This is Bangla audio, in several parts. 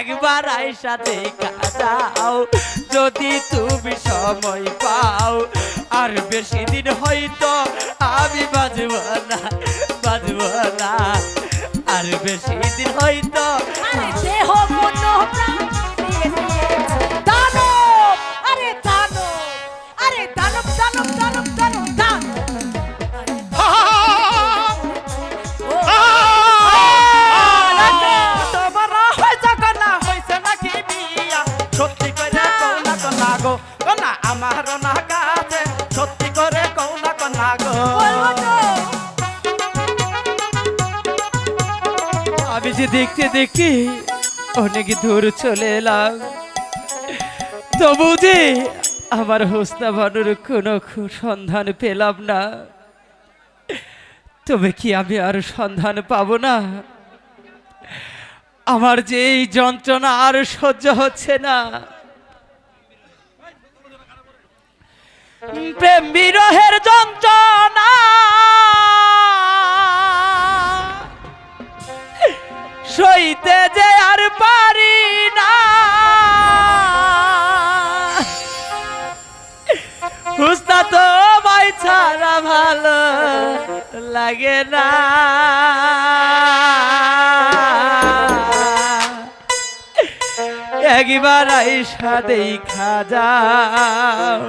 একবার আইসা দেখা যাও যদি তুমি সময় পাও। আর বেশি দিন হয়তো আমি বাজব না, বাজব না। আর বেশি দিন হয়তো আরে দেহ মন প্রাণ দিয়ে দিয়েছে দানব, আরে দানব, আরে দানব দানব দানব দানব দানব। তোমার হয়েছে কন্যা, হয়েছে নাকি বিয়া? সত্যি করে কও না কন্যা গো, কন্যা আমার না কাছে, সত্যি করে কও না কন্যা গো। বলবো তো। আমি যে দেখতে দেখতে অনেক দূর চলে এলাম, তবু যে আমার হোসনা বানুর কোনো সন্ধান পেলাম না। তবে কি আমি আর সন্ধান পাবো না? আমার যে এই যন্ত্রণা আর সহ্য হচ্ছে না। প্রেম বিরহের যন্ত্রণা সইতে যে আর পারি না। হুসনা তো মাই ছাড়া ভালো লাগে না। একবার আইসা দেখা যাও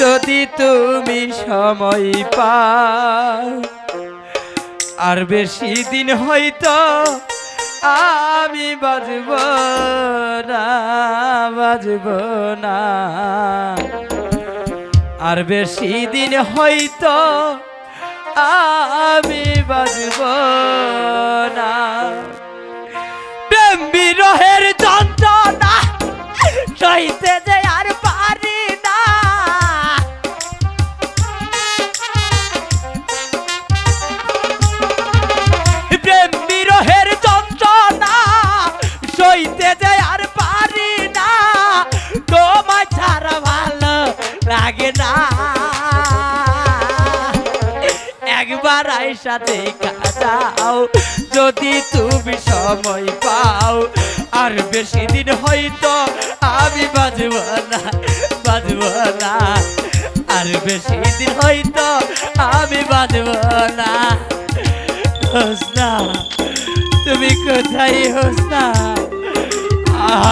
যদি তুমি সময় পাও। আর বেশি দিন হয়তো আমি বাজব না, বাজব না। আর বেশি দিন হয়তো আমি বাজব না। প্রেম বিরহের যন্ত্রণা সইতে যে আর পারি না। প্রেম বিরহের যন্ত্রণা সইতে যে আর পারি না। তোমার ছাড়া ভালো লাগে না। একবার আইসা দেখা যাও যদি তুমি সময় পাও। আর বেশি দিন হয়তো আমি বাজব না, বাজব না। আর বেশি দিন হয়তো আমি বাজব না। হোসনা তুমি কোথায় হোসনা?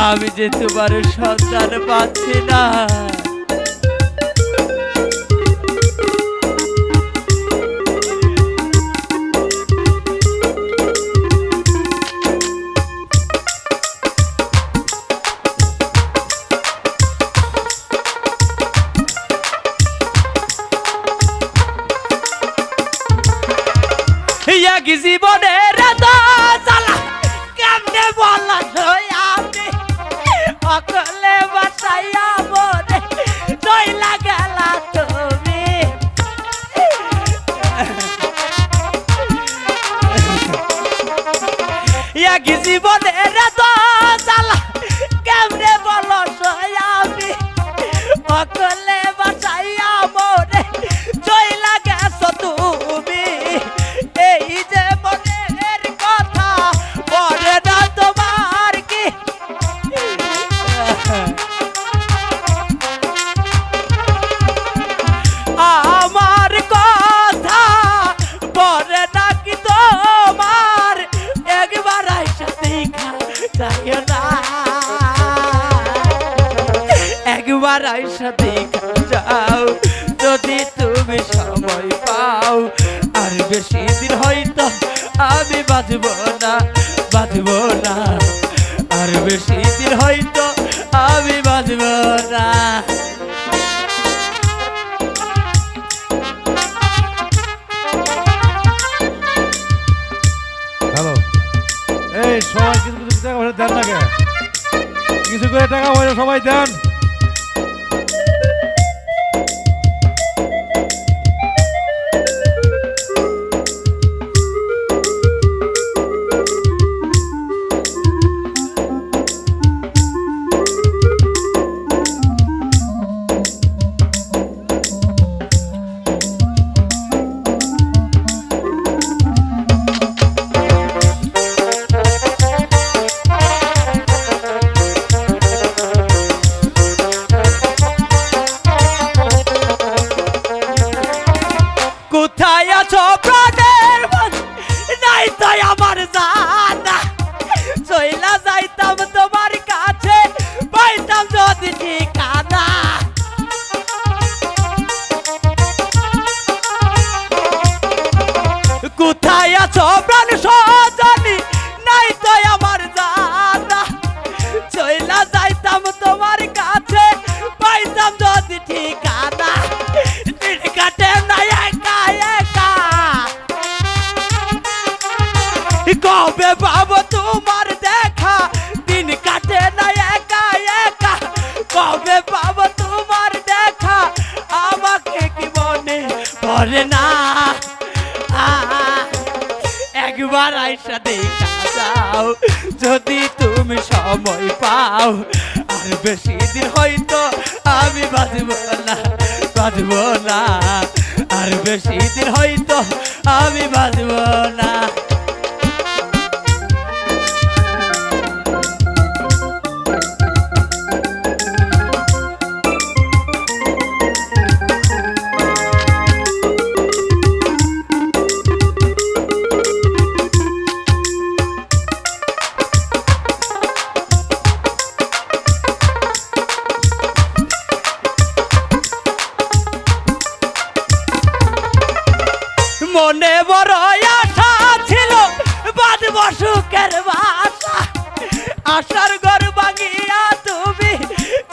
আমি যে তোমার সন্তান পাচ্ছি না। এক জীবনের জ্বালা কেমনে বলা আমি অকলে বাসাইয়া মনে চইলা গেলা তুমি। এক জীবনের জ্বালা কেমনে বলা আমি অকলে বাসাইয়া মনে চইলা গেছ তুমি। এই যে মনের কথা বলে না তোমার কি? আমার কথা বলে না কি তোমার? একবার আইসা দেখা যাইও না, একবার আইসা দেখা যাও যদি তুমি সময় পাও। আর বেশি দিন হয়তো আমি বাজব না, বাজব না। আর বেশি দিন হয়তো আমি বাজব না। হ্যালো, এই সবাই কিছু কিছু টাকা পয়সা দেন না কে? কিছু করে টাকা পয়সা সবাই দেন। দেখা যাও যদি তুমি সময় পাও আর বেশি দিন হয়তো আমি বাঁচবো না বাঁচবো না আর বেশি দিন হয়তো আমি বাঁচবো না মনে বড় আশা ছিল বাঁধব সুখের বাসা আশার ঘর ভাঙিয়া তুমি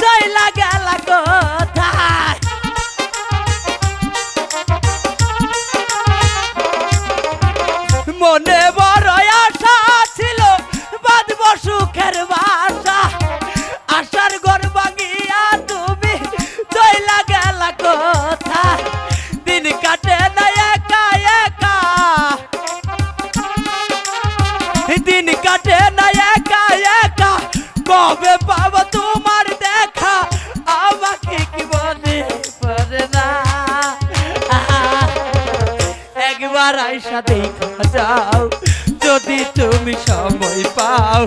চইলা গেলা কোথায় মনে বড় আশা ছিল বাঁধব সুখের বাসা আশার ঘর ভাঙিয়া তুমি চইলা গেলা কোথায় দিন কাটে না একা একা দিন কাটে না একা একা কবে পাবো তোমার দেখা আমাকে কি মনে পড়ে না একবার আইসা দেখা যাও যদি তুমি সময় পাও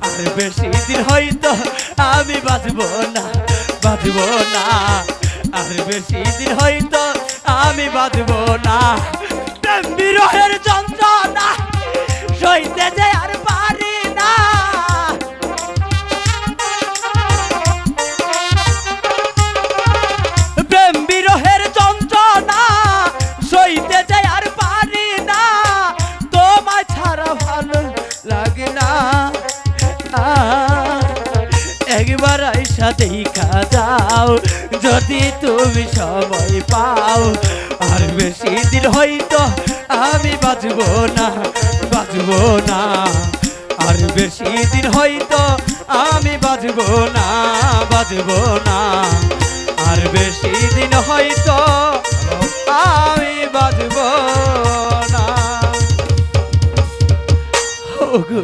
আর বেশি দিন হয়তো আমি বাঁচবো না বাঁচবো না আর বেশি দিন হয়তো আমি বাঁচবো না বিরহের যন্ত্রণা সইতে যে আর পারি না প্রেম বিরহের যন্ত্রণা সইতে যে আর পারি না তোমায় ছাড়া ভালো লাগে না একবার আইসা দেখা যাও যদি তুমি সময় পাও আর বেশি দিন হয়তো আমি বাঁচবো না বাঁচবো না আর বেশি দিন হয়তো আমি বাঁচবো না বাঁচবো না আর বেশি দিন হয়তো আমি বাঁচবো না ওগো,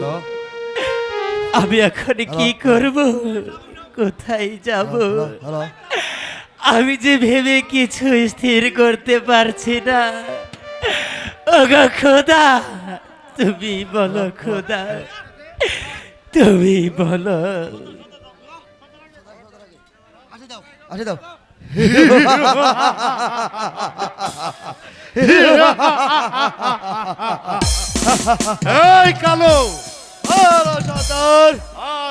আমি এখন কি করব কোথায় যাব আমি যে ভেবে কিছু স্থির করতে পারছি না ওগো খোদা তুমি বলো খোদা তুমি বলো আসে দাও এই কালো সর্দার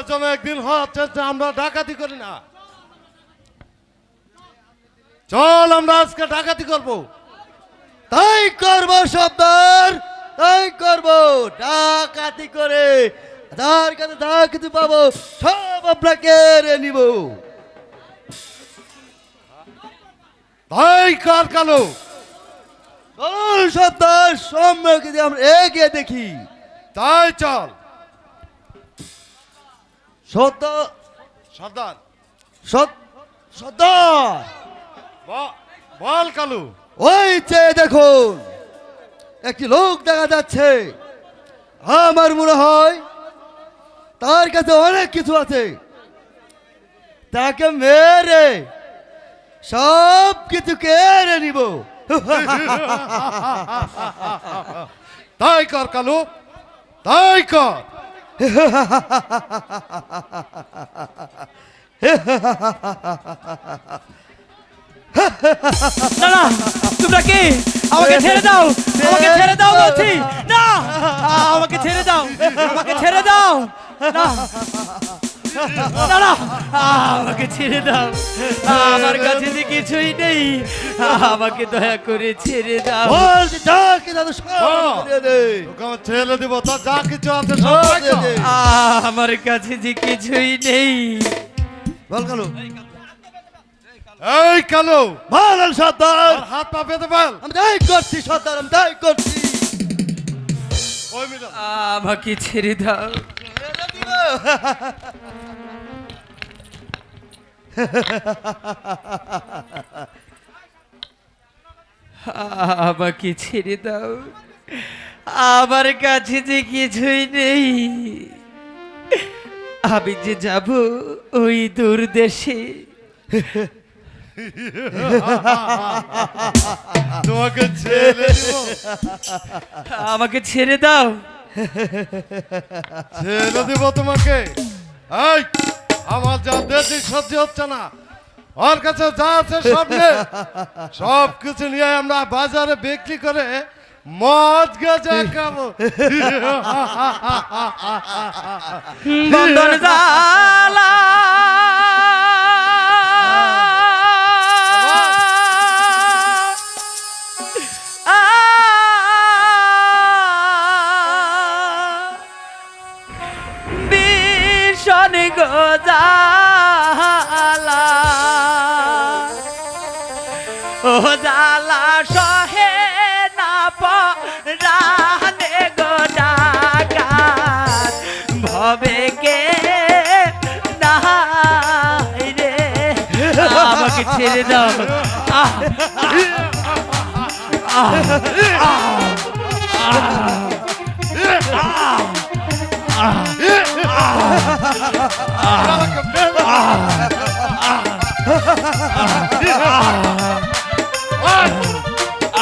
যেন একদিন হচ্ছে আমরা ডাকাতি করি না চল আমরা আজকে ডাকাতি করবো তাই করবো সর্দার তাই করবো ডাকাতি করে যার কাছে যা কিছু পাবো সব আপনাকে নিব তাই কার কালো চল সর্দার সম্মুখে দিয়ে আমরা এগিয়ে দেখি তাই চল সর্দার সর্দার সর্দার বল কালু ওই চেয়ে দেখুন একটি লোক দেখা যাচ্ছে আমার মনে হয় তার কাছে অনেক কিছু আছে তাকে মেরে সব কিছু কেড়ে নিব তাই কর কালু তাই কর না না তোমরা কি আমাকে ছেড়ে দাও বলছি না আমাকে ছেড়ে দাও না না না আমাকে ছেড়ে দাও আমার কাছে যে কিছুই নেই আমাকে দয়া করে ছেড়ে দাও বলছি, যা কি দাদু সব দিয়ে দে। তোকে আমার ছেলে দিব তো যা কিছু আছে সব সব তাই দিয়ে কর। দে। আমার কাছে যে কিছুই নেই বল কালু এই কালু বল সর্দার আর হাত পা পেতে বল আমি তাই করছি সর্দার আমি তাই করছি ওই মিডল আমাকে ছেড়ে দাও আমাকে ছেড়ে দাও আমার কাছে যে কিছুই নেই, আমি যে যাব ওই দূর দেশে। তোমাকে ছেড়ে দিব? আমাকে ছেড়ে দাও। ছেড়ে দিব তোমাকে? এই, আমার যা দেশি সহ্য হচ্ছে না, ওর কাছে যা আছে সব নে। সব কিছু নিয়ে আমরা বাজারে বিক্রি করে মদ গাঁজা খাবো। বন্ধন জালা ভীষণ গোজালা, ও জালা সহে না পরানে গো ডাকাত ভবে কে নাই রে। আমাকে ছেড়ে দাও। আহ,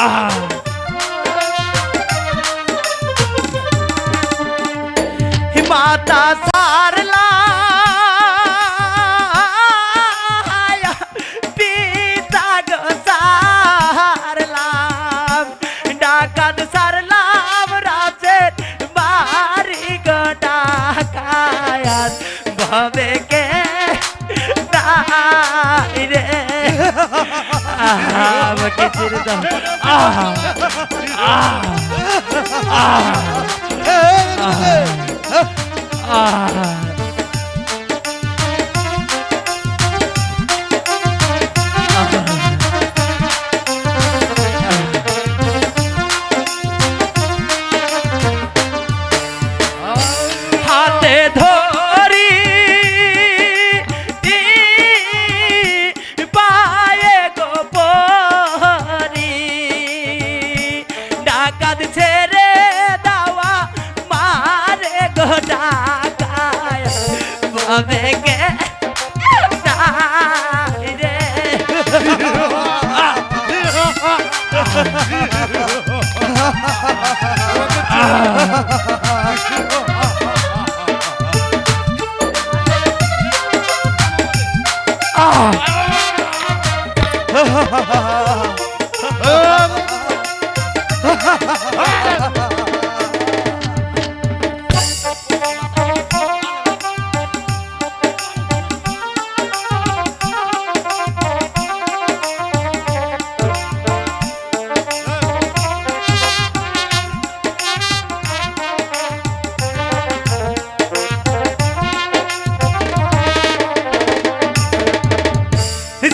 আহ, মাতা সারলা পিতা গো সারলাম, ডাকাত সারলাম রাজের বাড়ি গো ডাকায়াত ভবে কে নাই রে। আমাকে ছেড়ে দাও। হাতে ধরি পায়ে গো পরি, ডাকাত ছেড়ে দাওয়া মারে গো ডাকায় ভবে কে নাই রে।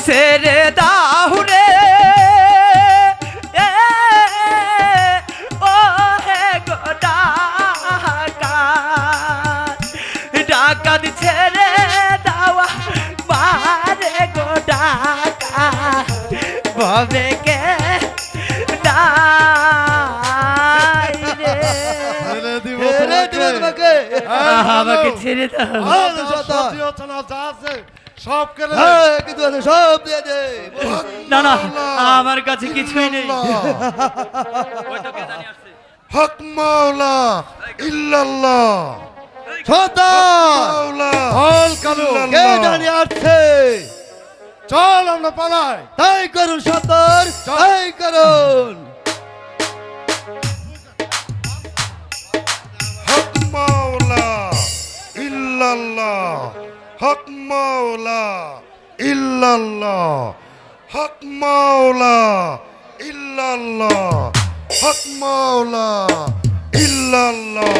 ছেড়ে দাও রে ও হে গো ডাকাত, ডাকাত ছেড়ে দাওয়া মারে গো ডাকাত ভবে কে নাই রে। ছেড়ে দিব ছেড়ে দিব তোমাকে? তোমাকে। আমাকে ছেড়ে দাও। আমার যা সহ্য হচ্ছে না, যা আছে সব কেড়ে নে। হ্যাঁ, কিন্তু আছে, সব দিয়ে দে। না না, আমার কাছে কিছুই নেই। হক মাওলা ইল্লাল্লাহ, সর্দার, মাওলা হল কালু কে জানি আসছে? চল আমরা পালাই। তাই করুন সর্দার, তাই করুন। হক মাওলা ইল্লাল্লাহ, হক মাওলা ইল্লাল্লাহ, হক মাওলা ইল্লাল্লাহ, হক মাওলা ইল্লাল্লাহ,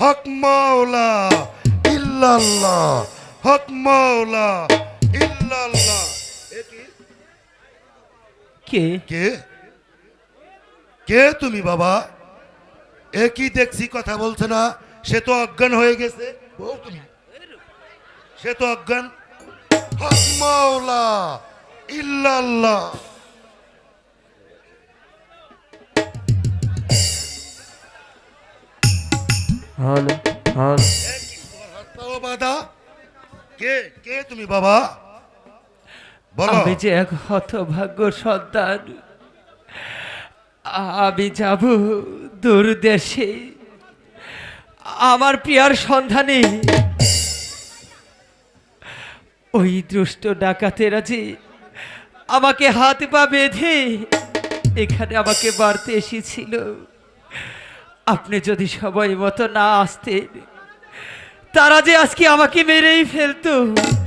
হক মাওলা ইল্লাল্লাহ, হক মাওলা ইল্লাল্লাহ। কে কে কে তুমি বাবা? একই দেখছি কথা বলছে না, সে তো অজ্ঞান হয়ে গেছে। বউ তুমি, সে তো অজ্ঞান। হক মাওলা ইল্লাল্লাহ। হলো হলো হাতটাও বাঁধা। কে কে তুমি বাবা? বলো। আমি যে এক হতভাগ্য সন্তান, আমি যাব দূর দেশে আমার প্রিয়ার সন্ধানে। ওই দুষ্ট ডাকাতেরা যে আমাকে হাত পা বেঁধে এখানে আমাকে মারতে এসেছিল, আপনি যদি সময় মতো না আসতেন, তারা যে আজকে আমাকে মেরেই ফেলতো।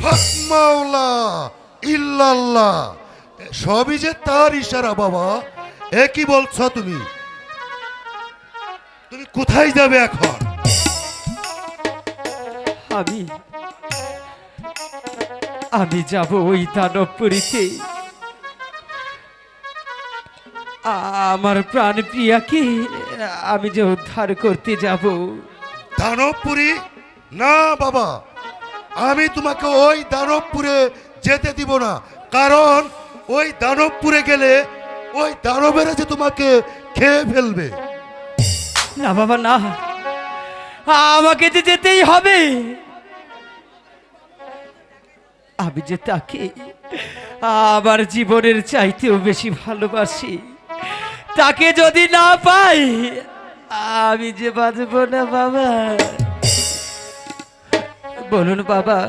হক মাওলা ইল্লাল্লাহ, সবই যে তার ইশারা বাবা। এ কি বলছো তুমি? তুমি কোথায় যাবে এখন? আমি আমি যাব ওই দানবপুরীতে আমার প্রাণ প্রিয়াকে আমি যে উদ্ধার করতে যাব। দানবপুরী? না বাবা, আমি তোমাকে ওই দানবপুরে যেতে দিব না। কারণ ওই দানবপুরে গেলে ওই দানবেরা যে তোমাকে খেয়ে ফেলবে। না বাবা না, আমাকে যে যেতেই হবে। আমি যে তাকে আমার জীবনের চাইতেও বেশি ভালোবাসি, তাকে যদি না পাই আমি যে বাঁচব না বাবা। বলুন বাবা,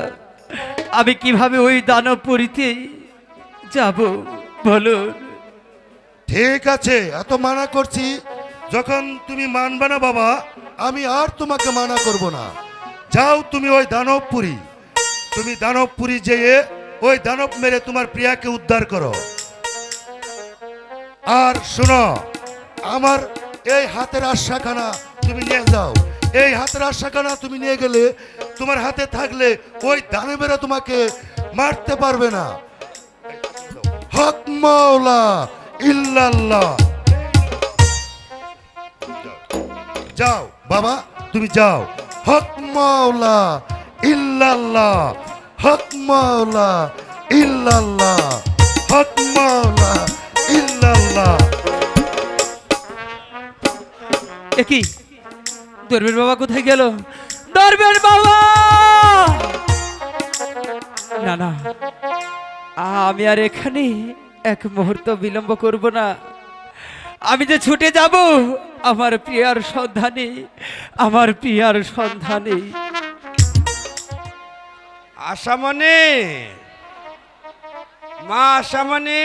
আমি কিভাবে ওই দানবপুরীতে যাব বলুন। ঠিক আছে, এত মানা করছি যখন তুমি মানবে না বাবা, আমি আর তোমাকে মানা করব না। যাও তুমি ওই দানবপুরী, তুমি দানবপুরী যেয়ে ওই দানব মেরে তোমার প্রিয়াকে উদ্ধার করো। আর শোনো, আমার এই হাতের আশাখানা তুমি নিয়ে যাও। এই হাতের আশাখানা তুমি নিয়ে গেলে তোমার হাতে থাকলে ওই দানবেরা তোমাকে মারতে পারবে না। হক মাওলা ইল্লাল্লাহ। যাও বাবা, তুমি যাও। হক মাওলা ইল্লাল্লাহ, হক মাওলা ইল্লাল্লাহ, হক মাওলা ইল্লাল্লাহ। একই দরবের বাবা কোথায় গেল? দরবের বাবা! না না, আমি আর এখানে এক মুহূর্ত বিলম্ব করব না। আমি যে ছুটে যাব আমার প্রিয়ার সন্ধানে, আমার প্রিয়ার সন্ধানে। আশামণি, মা আশামণি,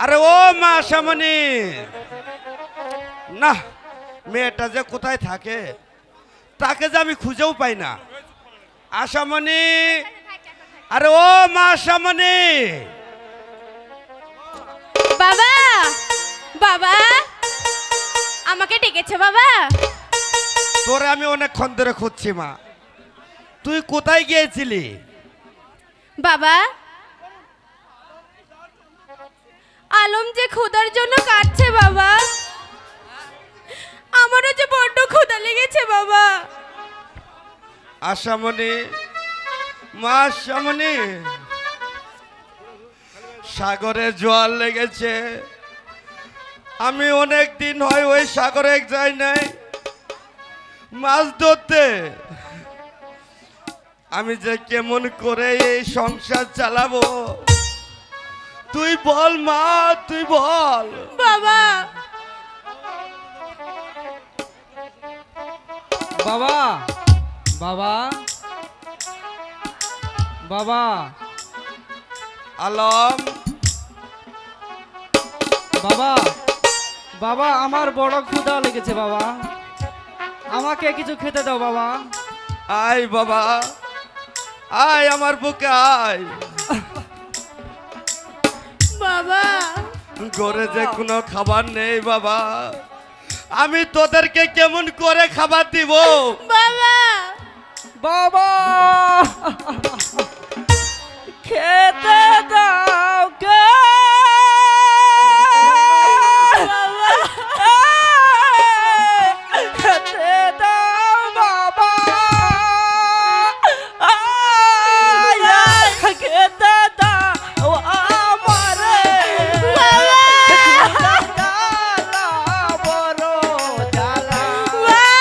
আরে ও মা আশামণি। না, মেয়েটা যে কোথায় থাকে তাকে যে আমি খুঁজেও পাই না। আশামণি, আরে ও মা আশামণি। বাবা, বাবা, আমাকে ডেকেছো বাবা? তোরে আমি অনেকক্ষণ ধরে খুঁজছি মা, তুই কোথায় গিয়েছিলি? বাবা, আলম যে ক্ষুধার জন্য কাটছে বাবা, আমারও যে বড্ড ক্ষুধা লেগেছে বাবা। আশামণি, মা আশামণি, সাগরে জল লেগেছে। আমি অনেক দিন হয় ওই সাগরে যাই নাই মাছ ধরতে। আমি যে কেমন করে এই সংসার চালাবো তুই বল মা, তুই বল। বাবা, বাবা, বাবা, বাবা, আলম, বাবা, বাবা, আমার বড় ক্ষুধা লেগেছে বাবা, আমাকে কিছু খেতে দাও বাবা। আয় বাবা, আয় আমার বুকে আয়। বাবা, ঘরে যে কোনো খাবার নেই বাবা, আমি তোদেরকে কেমন করে খাবার দিব? বাবা, বাবা, খেতে দাও কে? বাবা, খেতে দাও বাবা, আয়, আয়, খেতে দাও আমারে। বাবা, জ্বালা বড় জ্বালা। বাবা,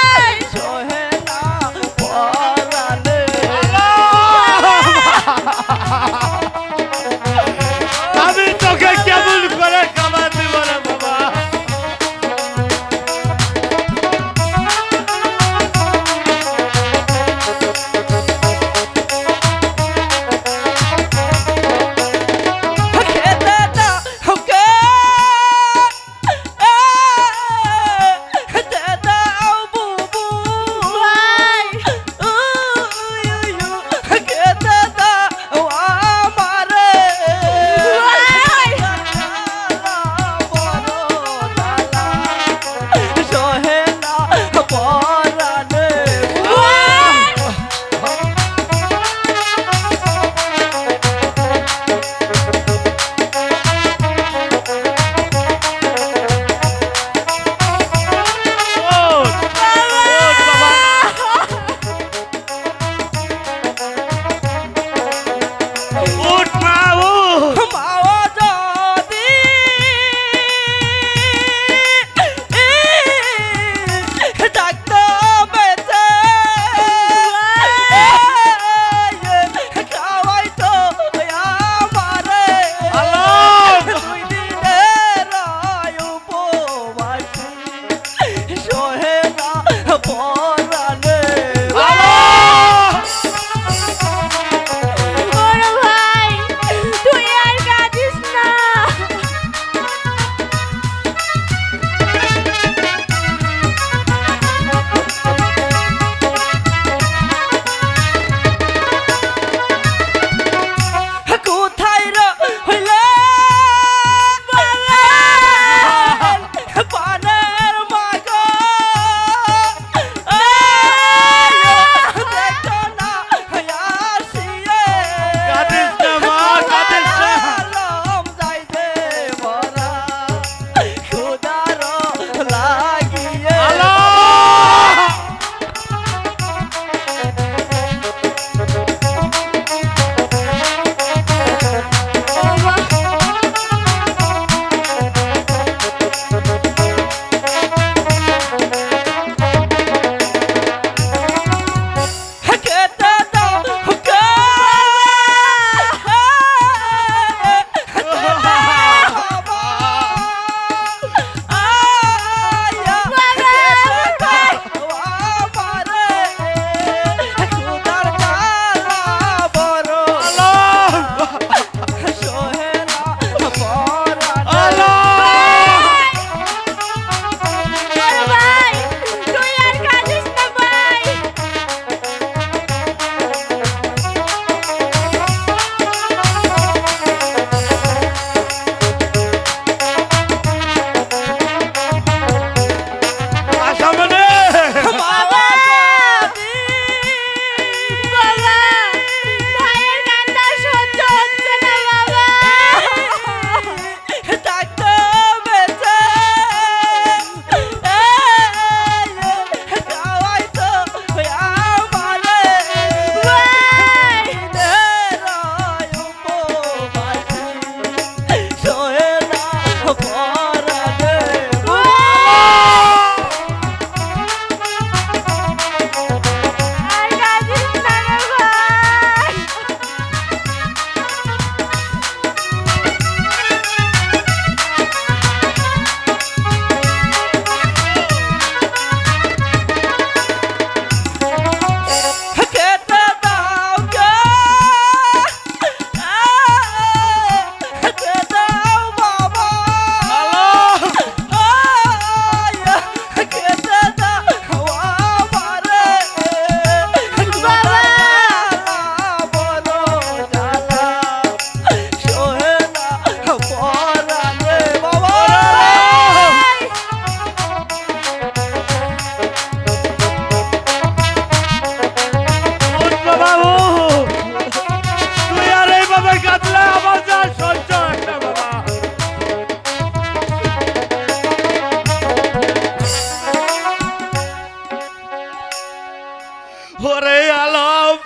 আলম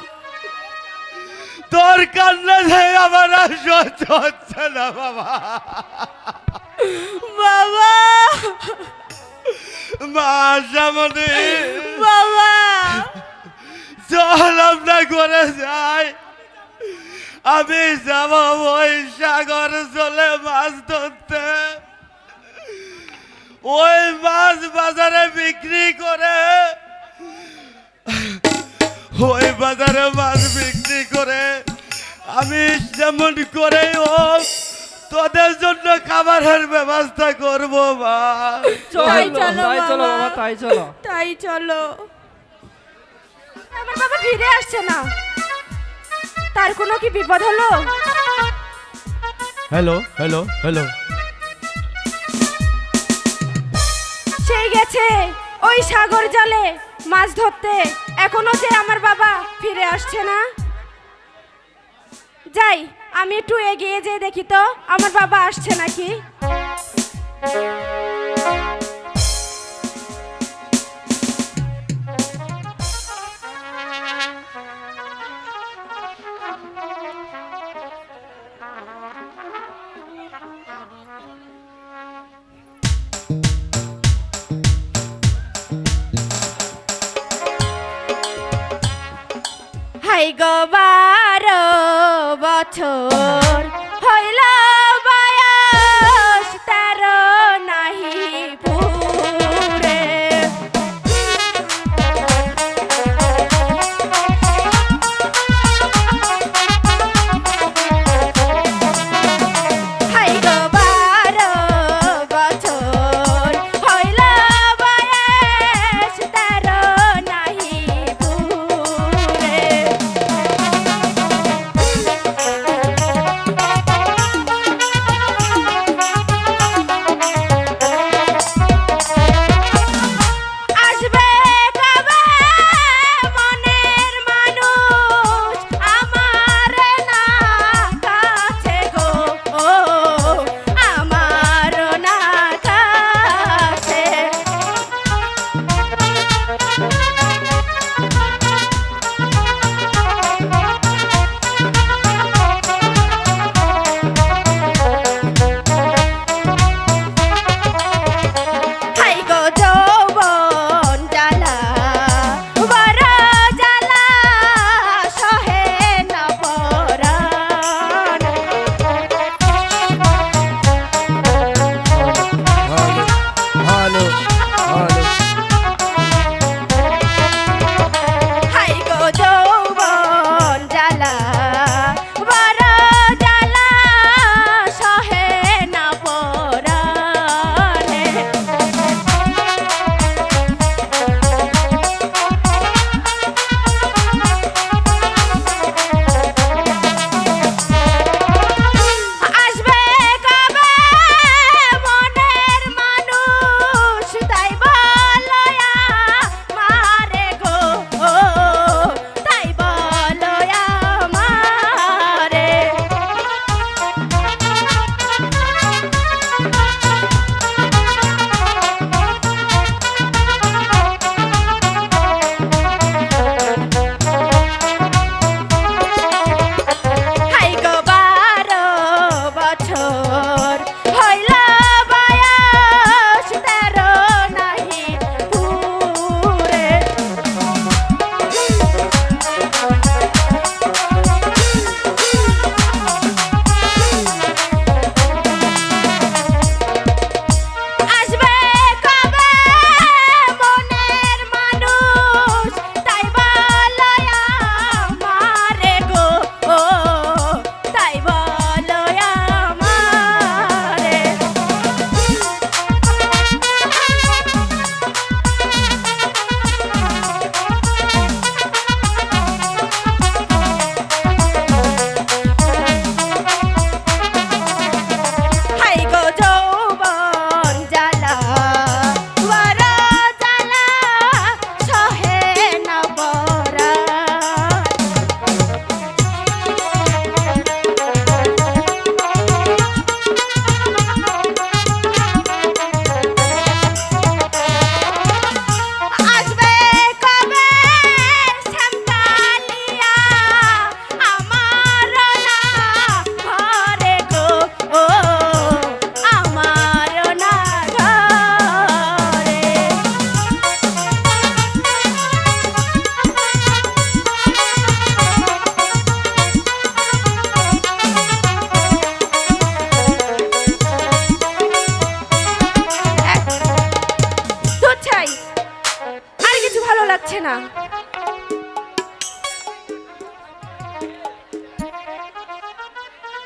তোর কান্না যে আমার আর সহ্য হচ্ছে না বাবা। বাবা মা আশামণি বাবা চল আমরা করে যাই, আমি যাব ওই সাগর জলে মাছ ধরতে, ওই মাছ বাজারে বিক্রি করে, ওই বাজারে মাছ বিক্রি করে আমি যেমন করে হোক তোদের জন্য খাবারের ব্যবস্থা করবো মা। তাই চলো চলো তাই চলো বাবা। বাবা, তাই চলো। তাই চলো। আমার বাবা ফিরে আসছে না, তার কোনো কি বিপদ হলো? হ্যালো হ্যালো হ্যালো, সেই গেছে ওই সাগর জলে মাছ ধরতে, এখনো যে আমার বাবা ফিরে আসছে না। যাই আমি একটু এগিয়ে যেয়ে দেখি তো আমার বাবা আসছে নাকি। হাই গো 12 বছর হইল বয়স 13 নাহি পুরে। হাই গো 12 বছর হইল বয়স 13 নাহি পুরে।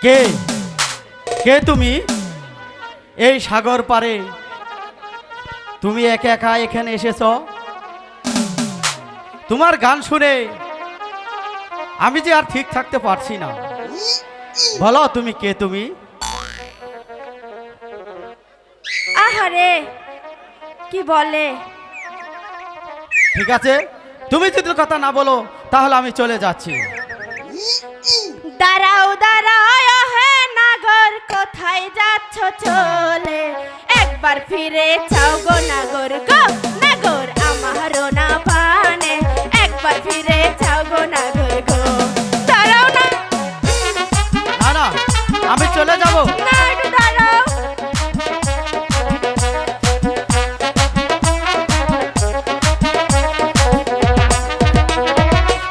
কে কে তুমি এই সাগর পারে তুমি একা একা এখানে এসেছ তোমার গান শুনে আমি যে আর ঠিক থাকতে পারছি না বলো তুমি কে তুমি আহারে কি বলে ঠিক আছে তুমি যদি কথা না বলো তাহলে আমি চলে যাচ্ছি দাঁড়াও দাঁড়াও হে নাগর কোথায় যাচ্ছ চলে একবার ফিরে চাও গো নাগর আমারও না পানে একবার ফিরে চাও গো নাগর গো দাঁড়াও না না না আমি চলে যাব না একটু দাঁড়াও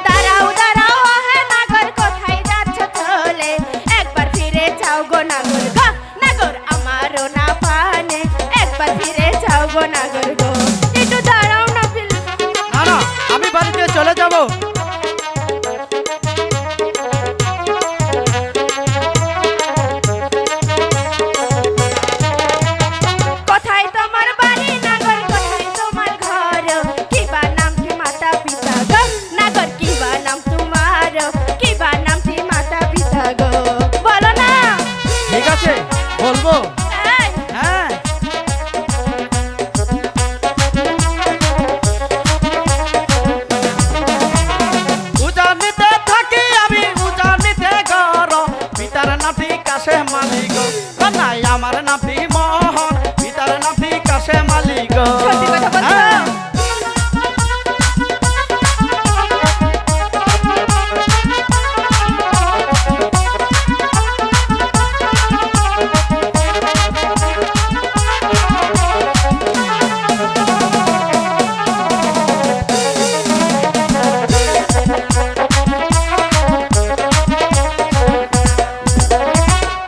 দাঁড়াও দাঁড়াও হে নাগর কোথায় যাচ্ছ চলে একবার ফিরে চাও গো নাগর আমারও না পানে একবার ফিরে চাও গো নাগর গো একটু দাঁড়াও না না না আমি বাড়িতে চলে যাব কোথায় তোমার বাড়ি নাগর কোথায় তোমার ঘর কিবা নাম কি মাতা পিতা গো নাগর কিবা নাম তোমার কিবা নাম কি মাতা পিতা গো বলো না ঠিক আছে বলবো এই, হ্যাঁ উজানিতে থাকি আমি উজানিতে ঘর পিতার নাতি কাছে মালিক নাই আমার নাতি মোহন পিতার নাতি কাছে মালিক সত্যি কথা বলছো? হ্যাঁ।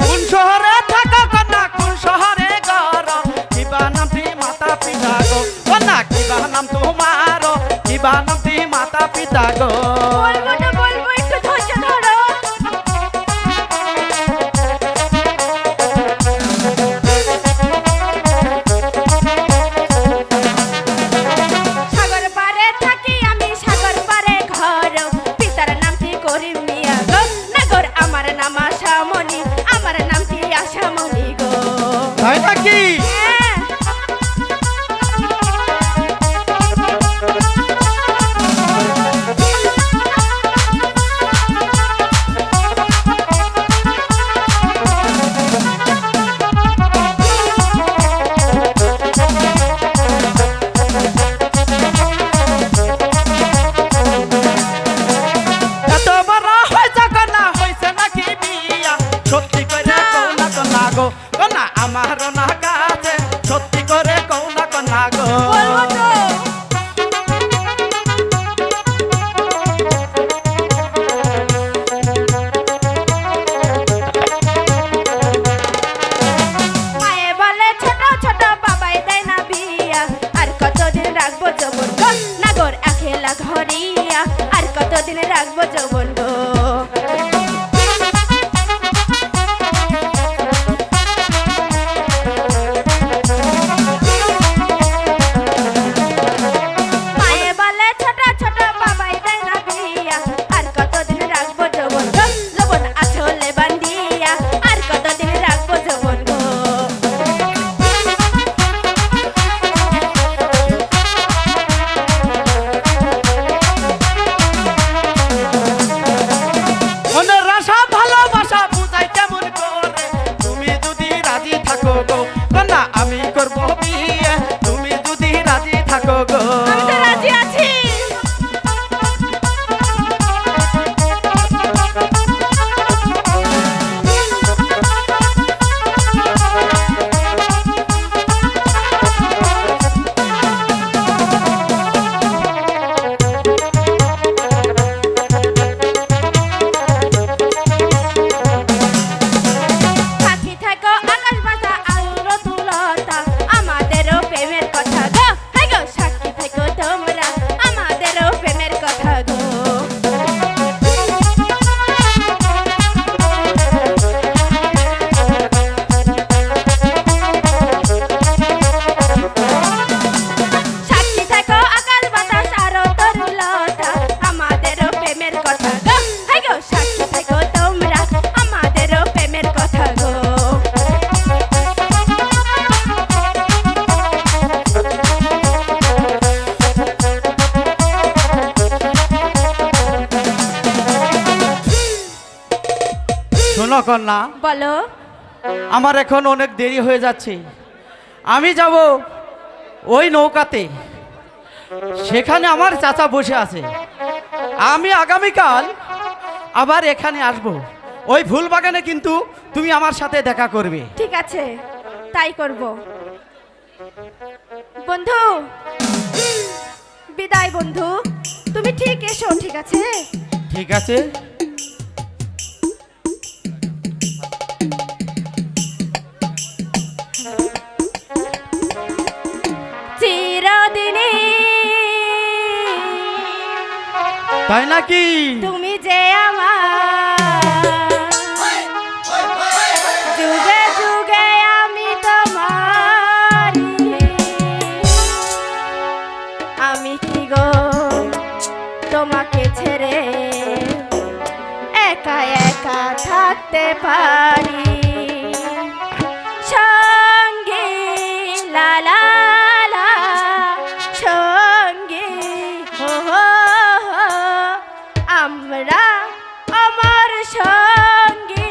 কোন শহরে থাকা কন্যা কোন শহরে ঘর কিবা নামটি মাতা পিতা গো কন্যা কিবা নাম তোমার কিবা নামটি মাতা পিতা গো বলবো না বলবো একটু ধৈর্য ধরো সাগর পারে থাকি আমি সাগর পারে ঘর পিতার নাম কি করিম মিয়া গো নাগর আমার নাম আশামণি আমার নাম কি আশামণি গো তাই নাকি হ্যাঁ এত বড় হয়েছে কন্যা হয়েছে নাকি বিয়া সত্যি করে কও না কন্যা গো কন্যা আমার না কাছে সত্যি করে কও না কন্যা গো বলবো তো মায়ে বলে ছোট ছোট বাবাই দেয় না বিয়া আর কতদিন রাখবো যৌবন গো নাগর একেলা ঘরিয়া আর কতদিন রাখবো যৌবন গো মায়ে বলে ছোট ছোট বাবাই দেয় না বিয়া আর কতদিন রাখবো যৌবন গো যৌবন আছলে বান্ধিয়া আর কতদিন রাখবো যৌবন গো শোনো কন্যা, বলো। আমার এখন অনেক দেরি হয়ে যাচ্ছে। আমি যাব ওই নৌকাতে, সেখানে আমার চাচা বসে আছে। আমি আগামীকাল আবার এখানে আসব। ওই ফুল বাগানে কিন্তু তুমি আমার সাথে দেখা করবে। ঠিক আছে, তাই করব। বন্ধু, বিদায় বন্ধু, তুমি ঠিক এসো, ঠিক আছে? ঠিক আছে। চিরদিনই তাই নাকি? তুমি যে আমার, যুগে যুগে আমি তোমার। আমি কি গো তোমাকে ছেড়ে একা একা থাকতে পারি? সঙ্গে লা লা লা, সঙ্গে হো হো হো, আমরা আমার সঙ্গে।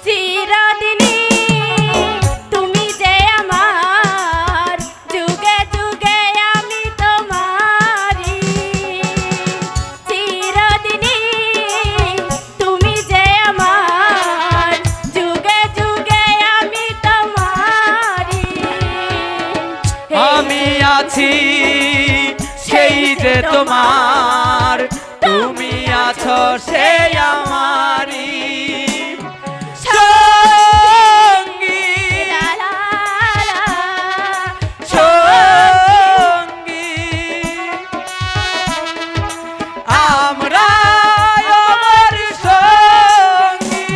চিরদিনই তুমি যে আমার, যুগে যুগে আমি তোমারি। চিরদিনই তুমি যে আমার, যুগে যুগে আমি তোমারি। আমি আছি সেই যে তোমার, তুমি আছো সেই আমারই সঙ্গী, লা লা লা, সঙ্গী। আমরা আমার সঙ্গী।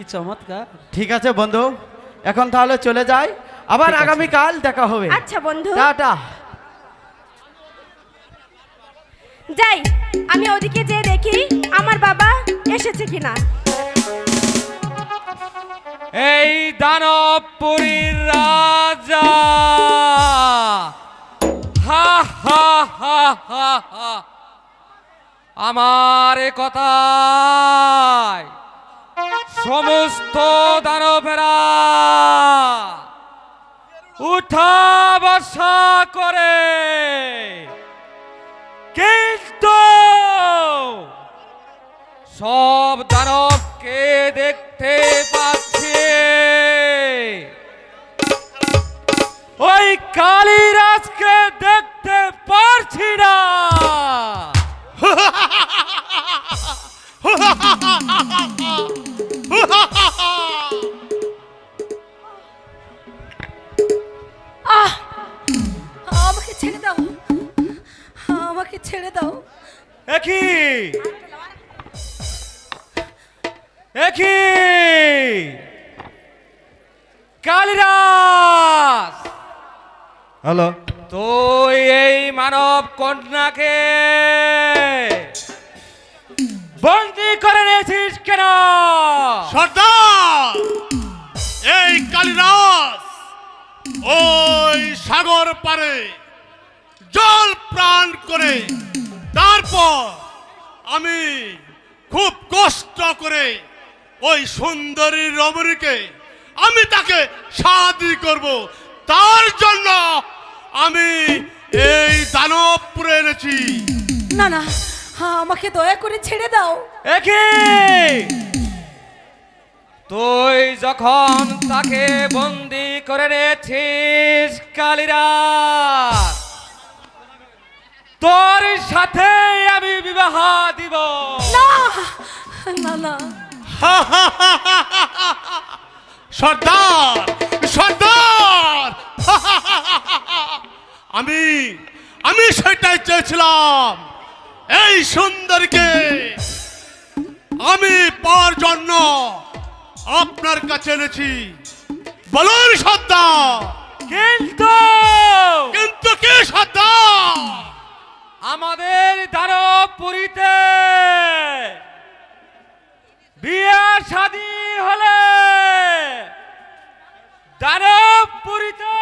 কি চমৎকার। ঠিক আছে বন্ধু, এখন তাহলে চলে যাই, আবার ঠিক আছে। আগামীকাল দেখা হবে। আচ্ছা বন্ধু টাটা। যাই, আমি ওদিকে যেয়ে দেখি আমার বাবা এসেছে কিনা। এই দানবপুরীর রাজা, হা হা হা হা হা, আমার এ কথায় সমস্ত দানবেরা উঠা বসা করে, কিন্তু সব দানবকে দেখতে পাচ্ছি, ওই কালিরাজকে দেখতে পারছি না। আহ আমাকে ছেড়ে দাও, আমাকে ছেড়ে দাও। একই একই কালিরাজ, হ্যালো, তুই এই মানব কন্যাকে বন্দি করে নিয়েছিস কেন? সর্দার, এই কালিরাজ ওই সাগর পারে জল প্রাণ করে, তারপর আমি খুব কষ্ট করে ওই সুন্দরী রমণীকে আমি তাকে শাদি করব, তার জন্য আমি এই দানবপুরে এনেছি। না না, আমাকে দয়া করে ছেড়ে দাও। একই তুই যখন তাকে বন্দি করে নিয়েছিস কালিরাজ, তোর সাথে আমি বিবাহ দিব। না না না, সর্দার, সর্দার, আমি আমি সেটাই চেয়েছিলাম। এই সুন্দরীকে আমি পাওয়ার জন্য আপনার কাছে এনেছি। বলুন সর্দার। কিন্তু কিন্তু কি সর্দার? আমাদের দানবপুরীতে বিয়ে শাদী হলে দানবপুরীতে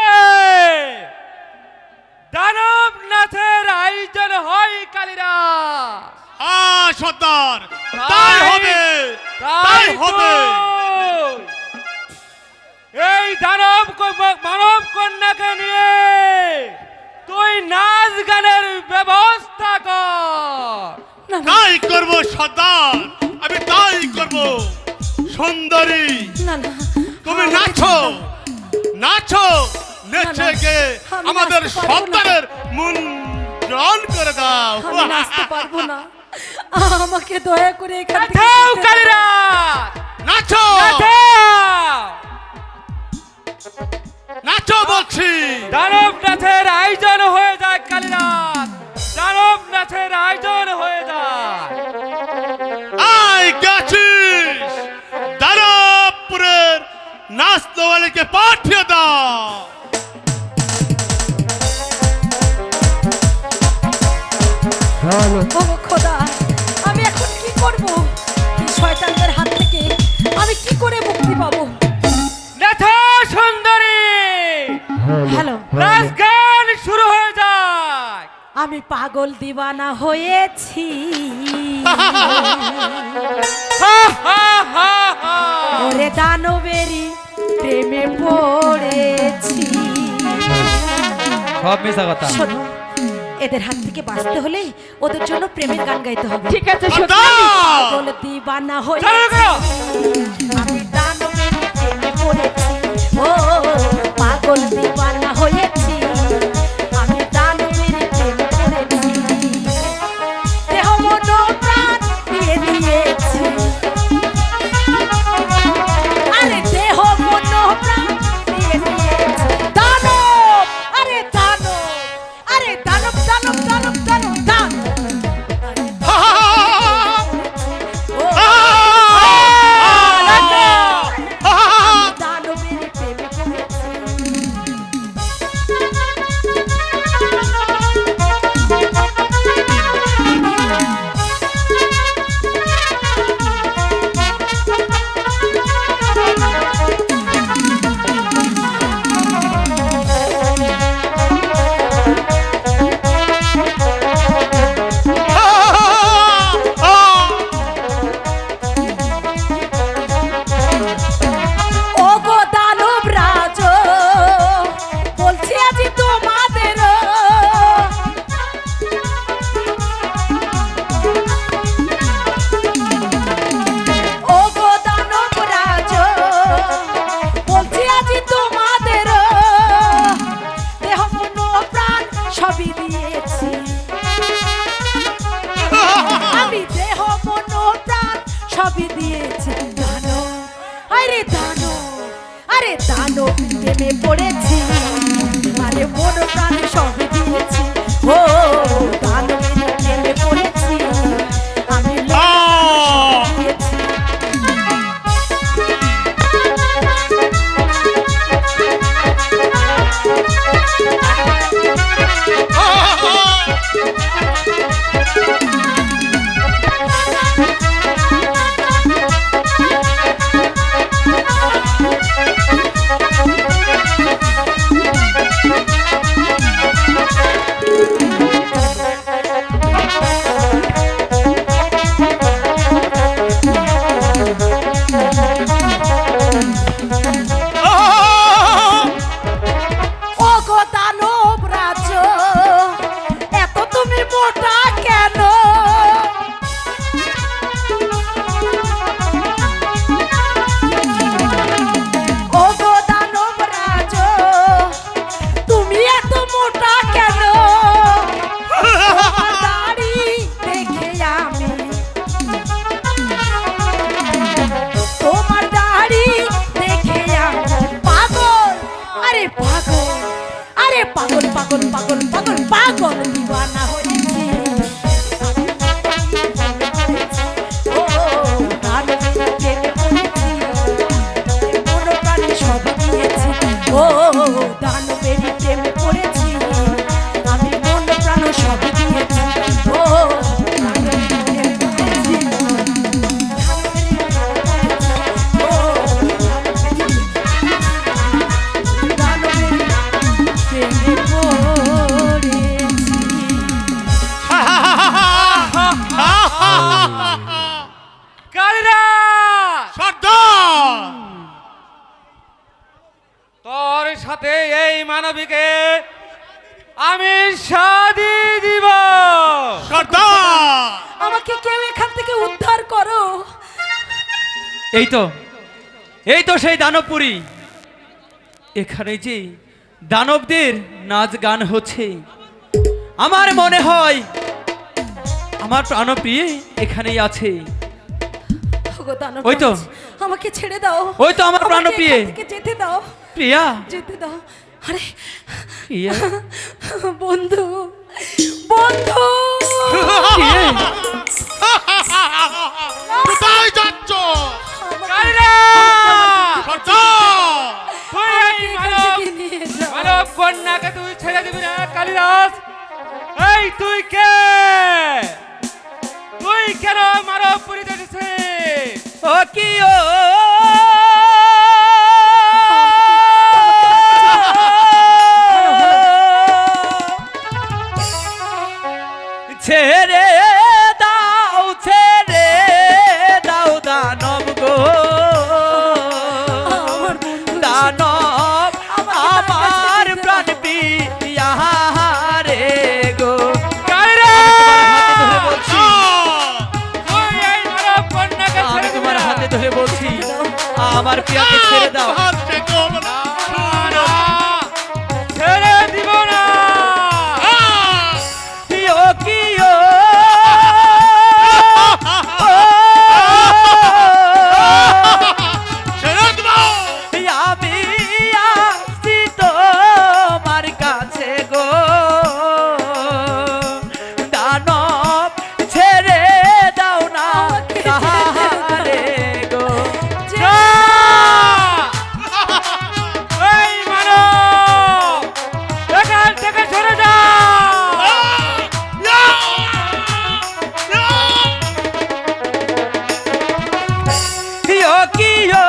দানব নাচের আয়োজন হয় কালিরাজ। হ্যাঁ সর্দার, তাই হবে, তাই হবে। এই মানব কন্যাকে নিয়ে তুই নাচ গানের ব্যবস্থা কর। তাই করব সর্দার, আমি তাই করব। সুন্দরী, না না, তুমি নাচো, নাচো, নেচে গে আমি আমাদের নাচতে পারবো না। সন্তানের মন জয় করে দাও। আমি নাচতে পারবো না, আমাকে দয়া করে এখান থেকে নাচাও যেতে দাও। কালিরাজ, নাচো, নাচাও। নাচো বলছি। দানব নাচের আয়োজন হয়ে যায় কালিরাজ, দানব নাচের আয়োজন হয়ে যায়। আই গেছিস, দানবপুরের নাচ দোয়ালিকে পাঠিয়ে দাও। ও খোদা, আমি এখন কি করব? এই শয়তানদের হাত থেকে আমি কি করে মুক্তি পাবো? নাচো সুন্দরী, হ্যালো, নাচ গান শুরু হয়ে যায়। আমি পাগল দিওয়ানা হয়েছি। হা হা হা হা। ওরে দানবেরি প্রেমে পড়েছি। সব মিশা কথা। শোনো, এদের হাত থেকে বাঁচতে হলে ওদের জন্য প্রেমের গান গাইতে হবে। ঠিক আছে সর্দার! পাগল দিওয়ানা চালু হয়েছি। করো। আমি দানবের প্রেমে পড়েছি। ও পাগল দিওয়ানা হয়েছি। আমি দানবের প্রেমে পড়েছি। দেহ মন প্রাণ দিয়ে দিয়েছি। আরে দেহ মন প্রাণ দিয়ে দিয়েছি। দানব, আরে দানব, আরে দানব, দানব, দানব, দানব, দানব। ও নাচো। দিয়েছে দানব, আরে দানব, আরে দানব প্রেমে পড়েছি, মানে মন প্রাণ সব দিয়েছি, ও দানবের প্রেমে পড়েছি, আমি মন প্রাণ সব দিয়েছি। ও গো দানব রাজ, এত তুমি মোটা কেন? ও গো দানব রাজ, তুমি এত মোটা কেন? তোমার দাড়ি দেখে আমি, তোমার দাড়ি দেখে আমি পাগল, আরে পাগল, আরে পাগল পাগল পাগল পাগল পাগল দিওয়ানা হয়েছি। ও দানবের প্রেমে পড়েছি, মন প্রাণ সব দিয়েছি, ও দানবের প্রেমে পড়েছি, আমি মন প্রাণ সব দিয়েছি, ও দানবের প্রেমে পড়েছি, ও দানবের প্রেমে পড়েছি। কালিদাস, সর্দার তোর সাথে এই মানবীকে আমি শাদি দিব। সর্দার আমাকে কেউ এখান থেকে উদ্ধার করো। এই তো সেই দানবপুরী। এখানে যে দানবদের নাচ গান হচ্ছে, আমার মনে হয় আমার প্রাণপ্রিয় এখানেই আছে। ওগো দানব ওই তো। রাজ, আমাকে ছেড়ে দাও। ওই তো আমার আমাকে প্রাণপ্রিয়ে। এখান থেকে যেতে দাও, প্রিয়া, যেতে দাও। আরে প্রিয়া, বন্ধু, বন্ধু, কে? কোথায় যাচ্ছ? কালিদাস, সর্দার তুই এই এখান থেকে নিয়ে যাও। মানব কন্যাকে তুই ছেড়ে দিবি না? কালিদাস, এই তুই কে? তুই কেন মানবপুরী এসেছিস? ও কি ও ছেড়ে দাও দানব গো, আমার বন্ধু দানব আমার আমাকে প্রাণ পিয়া রে গো। আমি তোমার হাতে ধরে বলছি, আমার প্রিয়াকে ছেড়ে দাও। ছেড়ে দিব না। কিও কিও আমি আসছি তোমার কাছে গো, দানব ছেড়ে দাও না তাহারে গো। এই মানব, এখান থেকে সরে যাও। কিও কিও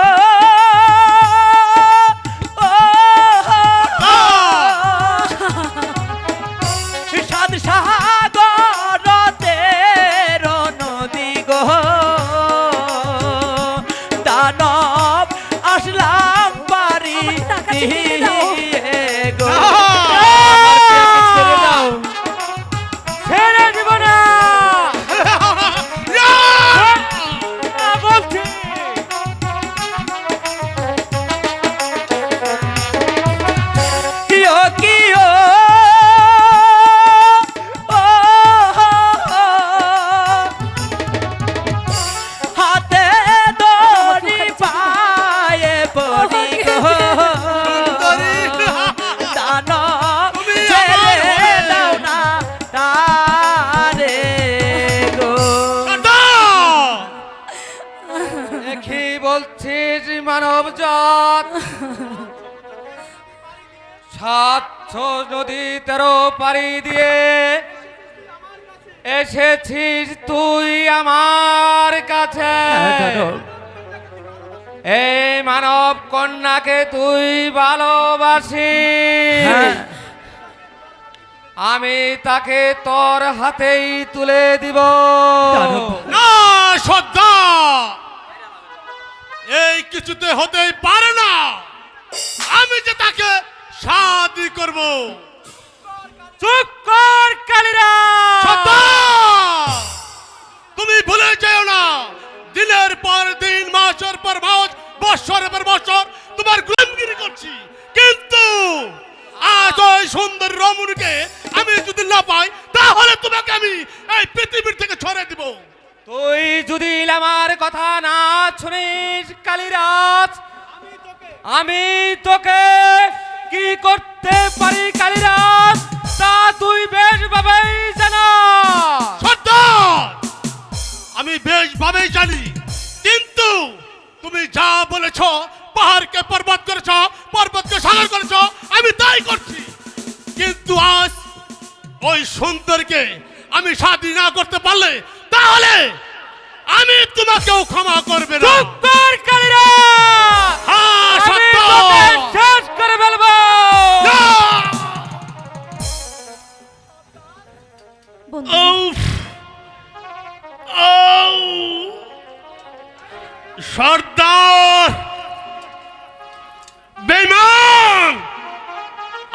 সাদ সাগরতে নদী গো, দানব আসলাম বাড়ি গো। ছেড়ে দাও, ছেড়ে দিব না বলছি। দেখি বলছিস মানব জাত, সাতশো নদী 13 পাড়ি দিয়ে এসেছিস তুই আমার কাছে। এই মানব কন্যাকে তুই ভালোবাসিস, আমি তাকে তোর হাতেই তুলে দিব। না সর্দার, এই কিছুতে হতেই পারে না। আমি যে তাকে শাদি করব। চুপ কর কালিরাজ। সর্দার, তুমি ভুলে যেও না, দিনের পর দিন, মাসের পর মাস, বছরের পর বছর তোমার গোলামগিরি করছি, কিন্তু আজ ওই সুন্দর রমণীকে আমি যদি না পাই, তাহলে তোমাকে আমি এই পৃথিবীর থেকে ছড়ে দিব। তুই যদি আমার কথা না শুনিস কালিরাজ, আমি তোকে কি করতে পারি কালিরাজ, তা তুই বেশ ভাবেই জানাস। সর্দার, আমি বেশ ভাবেই জানি, কিন্তু তুমি যা বলেছ, পাহাড়কে পর্বত করেছ, পর্বতকে সাগর করেছ, আমি তাই করছি। কিন্তু আজ ওই সুন্দরকে আমি শাদি না করতে পারলে, তাহলে আমি তোমাকেও ক্ষমা করবে না। চুপ কর কালিরাজ, হ্যাঁ আমি সর্দার। তোকে শেষ করে ফেলবো। না! বন্ধু উফ! ও! সর্দার বেঈমান,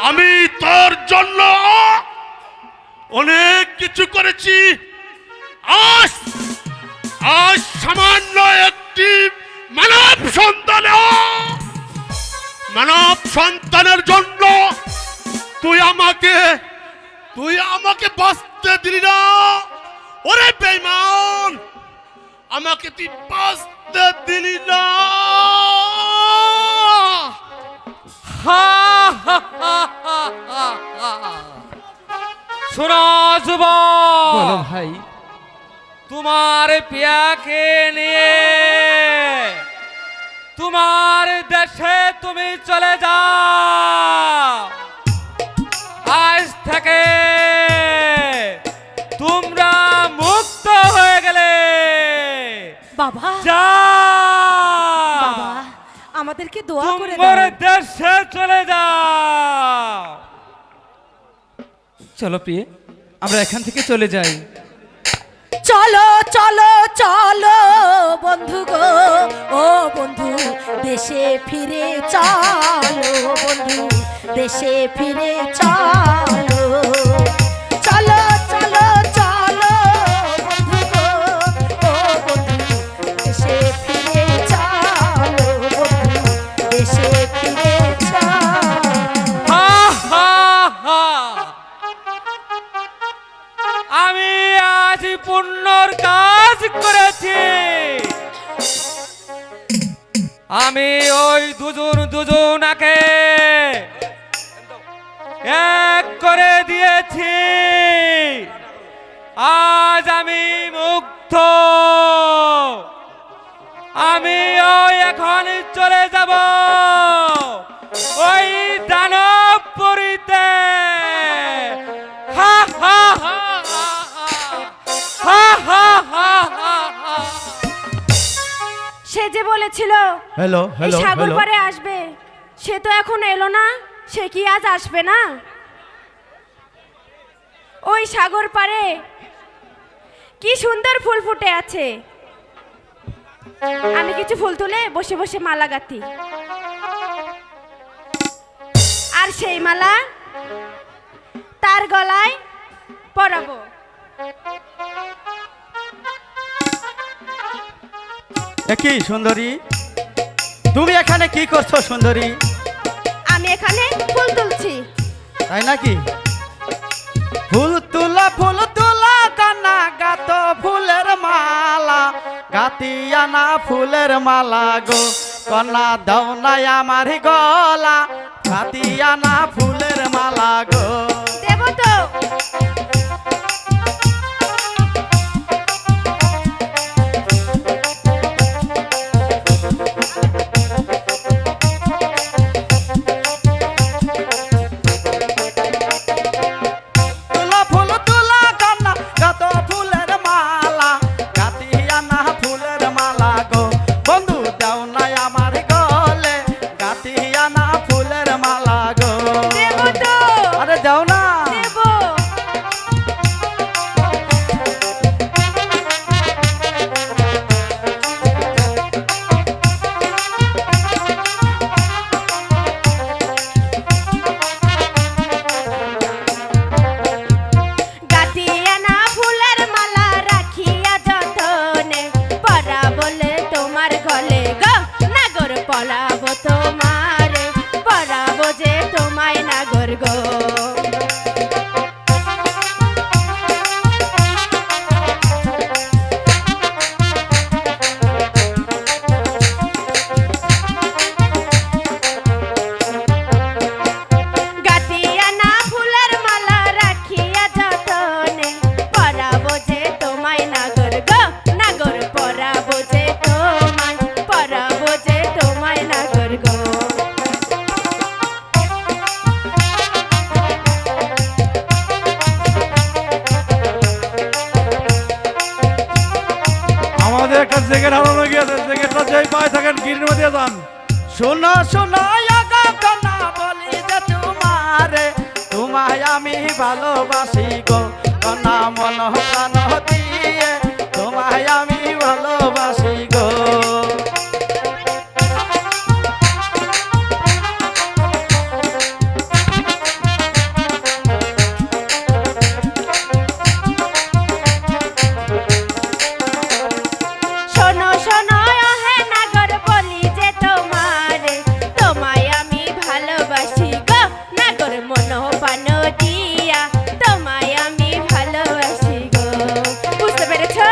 আমি তোর জন্য অনেক কিছু করেছি। আজ আজ সামান্য একটি মানব সন্তানের জন্য তুই আমাকে বাঁচতে দিলি না। ওরে বেঈমান, আমাকে তুই বাঁচতে দিলি না। শোনো যুবক, বলো ভাই। তোমার পিয়াকে নিয়ে তোমার দেশে তুমি চলে যাও। আজ থেকে তোমরা মুক্ত হয়ে গেলে। বাবা যাও, বাবা আমাদেরকে দোয়া করে তোমার দাও। দেশে চলে যাও। চলো প্রিয়ে, আমরা এখান থেকে চলে যাই। চলো চলো চলো বন্ধু গো, ও বন্ধু দেশে ফিরে চলো, বন্ধু দেশে ফিরে চলো। চলো চলো চলো বন্ধু গো, ও বন্ধু দেশে ফিরে চলো, বন্ধু দেশে ফিরে চলো। হা, হা, হা। আমি আজ পুণ্যর কাজ করেছি। আমি ওই দুজনাকে এক করে দিয়েছি। আজ আমি মুক্ত। আমি ওই এখন চলে যাব ওই দানবপুরীতে। হা হা হা হা হা হা হা হা হা। সে যে বলেছিল হ্যালো এই হ্যালো সাগর হ্যালো, পাড়ে আসবে, সে তো এখন এলো না। সে কি আজ আসবে না? ওই সাগর পাড়ে কি সুন্দর ফুল ফুটে আছে। আমি কিছু ফুল তুলে বসে বসে মালা গাঁথি, আর সেই মালা তার গলায় পরাবো। একই সুন্দরী, তুমি এখানে কি করছো সুন্দরী? আমি এখানে ফুল তুলছি। তাই নাকি? ফুল তোলা কানা গাত ফুলের মালা, গাতিয়া না ফুলের মালা গো, কন্যা দাও নাই আমার গলা, গাতিয়া না ফুলের মালা গো। দেব তো। পরাবো তোমারে, পরাবো যে তোমায় নাগর গো। গাতিয়া না ফুলের মালা রাখিয়া যতনে, পরাবো যে তোমায় নাগর গো, নাগর পরাবো যে তোমায়, পরাবো যে তোমায় নাগর গো। আমাদের একটা জ্যাকেট হারানো গিয়েছে, জ্যাকেটটা যেই পায়ে থাকেন গিরির মধ্যে যান। শোনো শোনো না বলি যে তোমারে, তোমায় আমি ভালোবাসি গো, কনা মন প্রাণ দিয়ে তোমায় আমি ভালোবাসি গো। শোনো শোনো হে নাগর বলি যে তোমারে, তোমায় আমি ভালোবাসি গো, নাগর মন প্রাণ দিয়া তোমায় আমি ভালোবাসি গো। বুঝতে পেরেছো?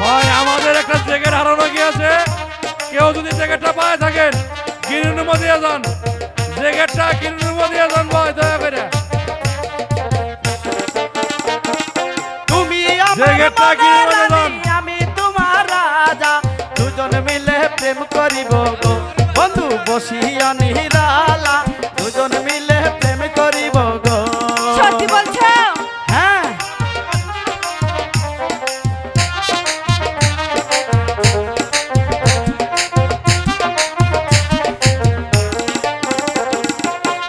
ভাই আমাদের একটা জ্যাকেট হারানো গিয়েছে, কেউ যদি জ্যাকেটটা পায়ে থাকেন গিরির মধ্যে যান, জ্যাকেটটা গিরির মধ্যে যান ভাই দয়া করে। তুমি আমার জ্যাকেটটা কি মনের বলে দান? রানী, আমি তোমার রাজা, দুজন মিলে প্রেম করিব গো, বন্ধু বসিয়া নিরালা, দুজন মিলে প্রেম করিব গো। সত্যি বলছো? হ্যাঁ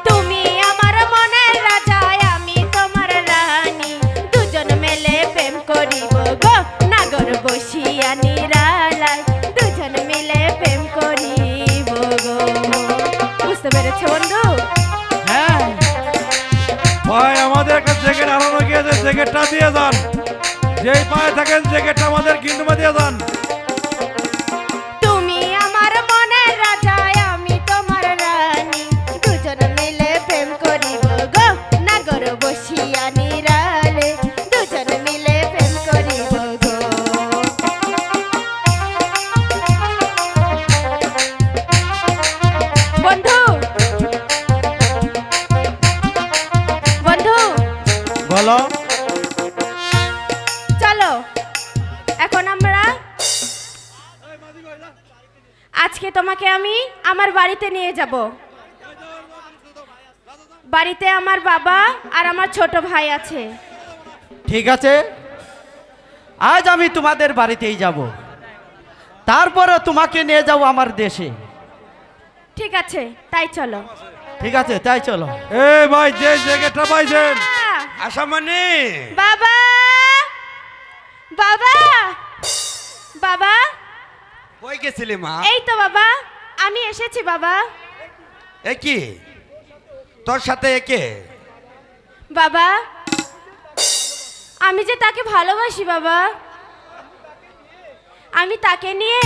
তুমি আমার মনের রাজা, আমি তোমার রানী, দুজন মিলে প্রেম করিব গো, নাগর বসিয়া নিরালায়, দুজন মিলে প্রেম করিব গো। বুঝতে পেরেছো বন্ধু? হ্যাঁ ভাই আমাদের একটা জ্যাকেট হারানো গিয়েছে, জ্যাকেটটা দিয়ে যান, যেই পায়ে থাকেন জ্যাকেটটা আমাদের গিরির মধ্যে যান। তুমি আমার মনের রাজা, আমি তোমার রানী, দুজন মিলে প্রেম করিব গো, নাগর বসিয়া নিরালে, দুজন মিলে প্রেম করিব গো। বন্ধু বন্ধু বলো। চলো এখন আমরা, আজকে তোমাকে আমি আমার বাড়িতে নিয়ে যাব। বাড়িতে আমার বাবা আর আমার ছোট ভাই আছে। ঠিক আছে, আজ আমি তোমাদের বাড়িতেই যাব, তারপরে তোমাকে নিয়ে যাব আমার দেশে। ঠিক আছে, তাই চলো। ঠিক আছে তাই চলো। এই ভাই যে জ্যাকেটটা পাইছেন, আশামণি, বাবা বাবা বাবা, কই গেছিলি মা? এই তো বাবা, আমি এসেছি বাবা। এ কি তোর সাথে একে? বাবা আমি যে তাকে ভালোবাসি বাবা, আমি তাকে নিয়ে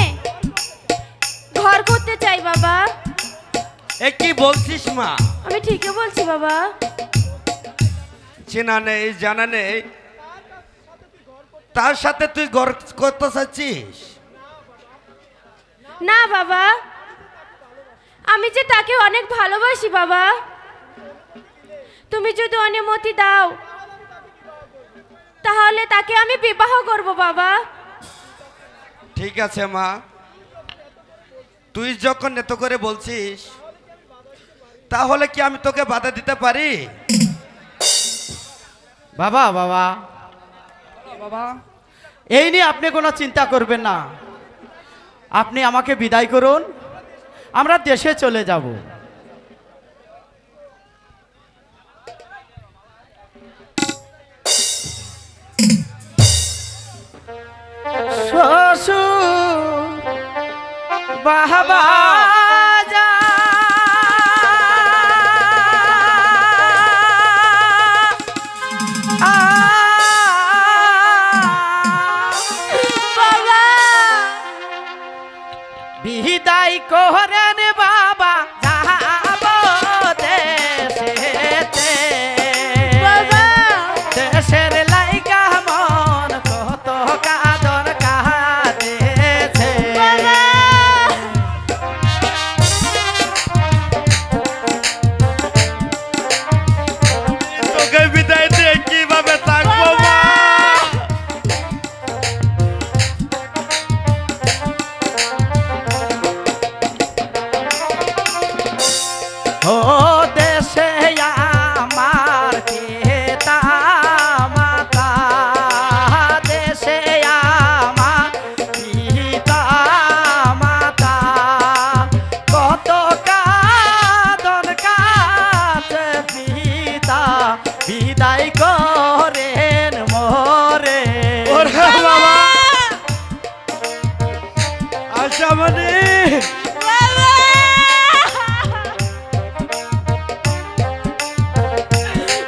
ঘর করতে চাই বাবা। এ কি বলছিস মা? আমি ঠিকই বলছি বাবা। চেনা নেই জানা নেই, তার সাথে তুই ঘর করতে চাচ্ছিস? না বাবা, আমি যে তাকে অনেক ভালোবাসি বাবা, তুমি যদি অনুমতি দাও তাহলে তাকে আমি বিবাহ করব বাবা। ঠিক আছে মা, তুই যখন এত করে বলছিস তাহলে কি আমি তোকে বাধা দিতে পারি? বাবা বাবা বাবা এই নিয়ে আপনি কোনো চিন্তা করবেন না, আপনি আমাকে বিদায় করুন, আমরা দেশে চলে যাব। শ্বশুর বাবা যা, বাবা বিদায় করেন বাবা যাব দেশেতে বাবা দেশের লাইগা মন কত কাদর কাঁদেছে তোকে বিদায় দিয়ে কিভাবে থাকবো মা? ও দেশে আমার পিতা মাতা দেশে আমার পিতা মাতা কত কাঁদন কাঁদে পিতা বিদায় করেন মোরে ওরে বাবা আশামণি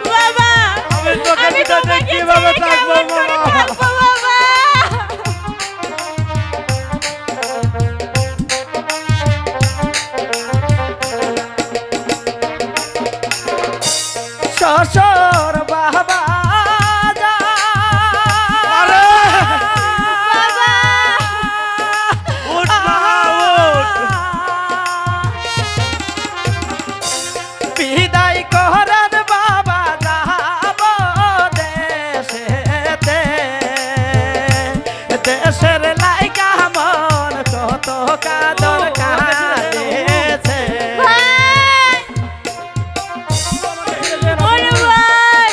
বাবা আমি তোকে বিদায় দিয়ে কিভাবে থাকবো মা? শ্বশুর বাবা আরে! উঠ মা, উঠ। বিদায় করেন বাবা যাব দেশেতে দেশের লাইগা মন কত কাদর কাঁদেছে ওরে ভাই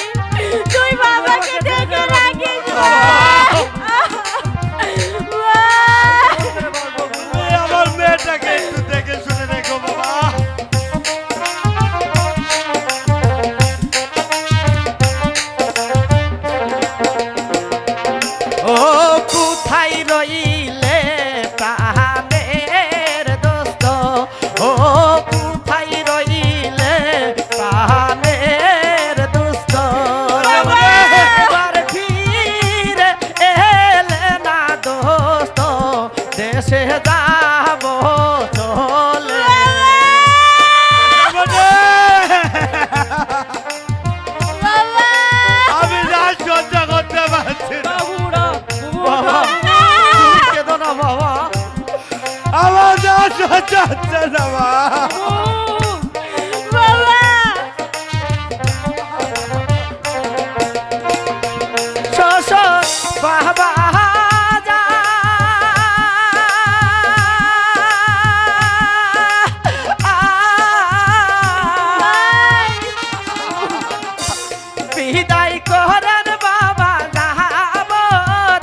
তুই বাবাকে দেখে রাখিস তুমি আমার মেয়েটাকে একটু দেখে শুনে রেখো বাবা। ও কোথায় রইলে প্রাণের দোস্ত ও কোথায় রইলে প্রাণের দোস্ত এবার ফিরে এলে না দোস্ত দেশে যাব চলে আমি যা সহ্য করতে পারছি না। বাবা কেঁদো না বাবা আমার যা সহ্য হচ্ছে না মা। শ্বশুর বাবা বিদায় করেন বাবা যাব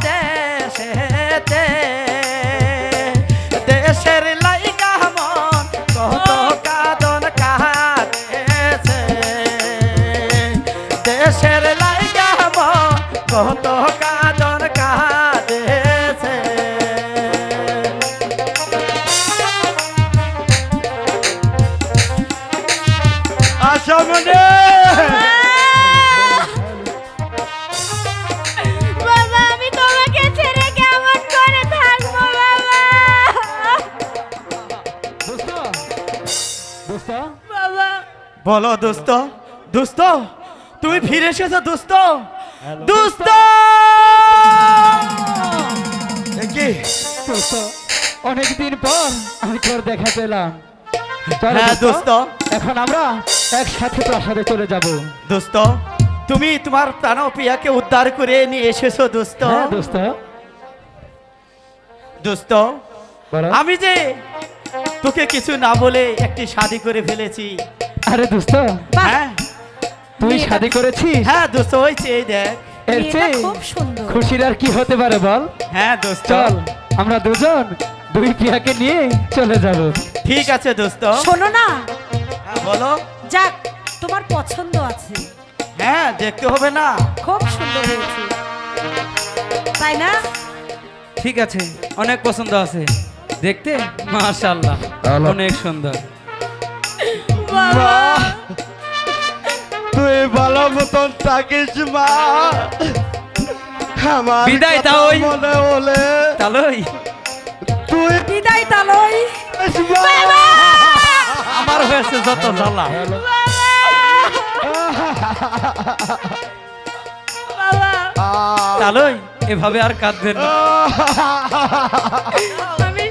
দেশেতে দেশের লাইগা মন কত কাদন কাঁদেছে দেশের লাইগা মন কত কাদন কাঁদেছে আশামণি বাবা আমি তোমাকে ছেড়ে কেমন করে থাকবো বাবা বাবা বলো দোস্ত দোস্ত তুমি ফিরে এসেছো দোস্ত দোস্ত কি অনেকদিন পর আমি তোর দেখা পেলাম চল হ্যাঁ দোস্ত, দোস্ত এখন আমরা একসাথে প্রাসাদে চলে যাব। দোস্ত তুমি তোমার প্রাণপ্রিয়াকে উদ্ধার করে নিয়ে এসেছো দোস্ত হ্যাঁ দোস্ত দোস্ত বলো। আমি যে তোকে কিছু না বলে একটি শাদি করে ফেলেছি আরে দোস্ত হ্যাঁ তুই শাদি করেছিস? হ্যাঁ দোস্ত ওই চেয়ে দেখ এর মেয়েটা চেয়ে খুব সুন্দর। খুশির আর কি হতে পারে বল? হ্যাঁ দোস্ত চল আমরা দুজন দুই পিয়াকে নিয়ে চলে যাব। ঠিক আছে দোস্ত শোনো না, হ্যাঁ, বলো যাক তোমার পছন্দ আছে, হ্যাঁ দেখতে হবে না খুব সুন্দর হয়েছে, তাই না? ঠিক আছে, অনেক পছন্দ আছে দেখতে, মাশাআল্লাহ অনেক সুন্দর। তুই ভালো মতন থাকিস মা। আমার বিদায় কথা তাহলে। মনে হলে তালই তুই বিদায় তালই। আমার হয়েছে যত জ্বালা। তালই এভাবে আর কাঁদবেন না। আমি